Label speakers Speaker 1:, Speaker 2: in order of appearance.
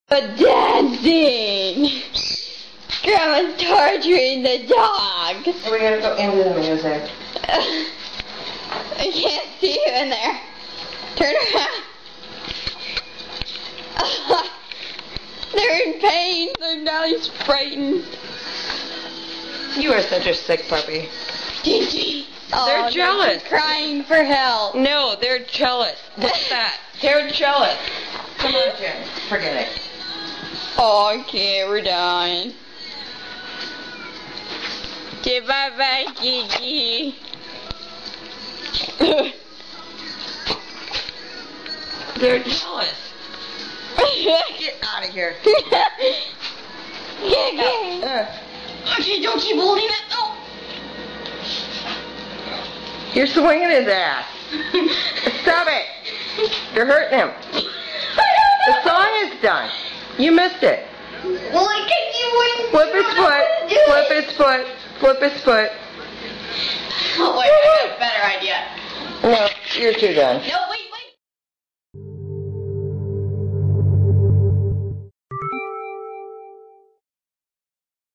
Speaker 1: Dancing! Grandma's torturing the dog.
Speaker 2: We're gonna go into the music.
Speaker 1: I can't see you in there. Turn around. They're in pain. Now he's frightened.
Speaker 2: You are such a sick puppy.
Speaker 1: They're
Speaker 2: jealous.
Speaker 1: They're crying for help.
Speaker 2: No, they're jealous. What's that? They're jealous. Come on, Jen. Forget it.
Speaker 1: Oh, okay, we're done. Say bye-bye, Gigi.
Speaker 2: They're jealous. Get out of here.
Speaker 1: Okay, don't keep holding it. Oh.
Speaker 2: You're swinging his ass. Stop it. You're hurting him. The song is done. You missed it.
Speaker 1: Well, I guess you wouldn't.
Speaker 2: Flip his foot. Flip his foot. Flip his foot.
Speaker 1: Oh, wait, I got a better idea.
Speaker 2: No, you're too done.
Speaker 1: Nope.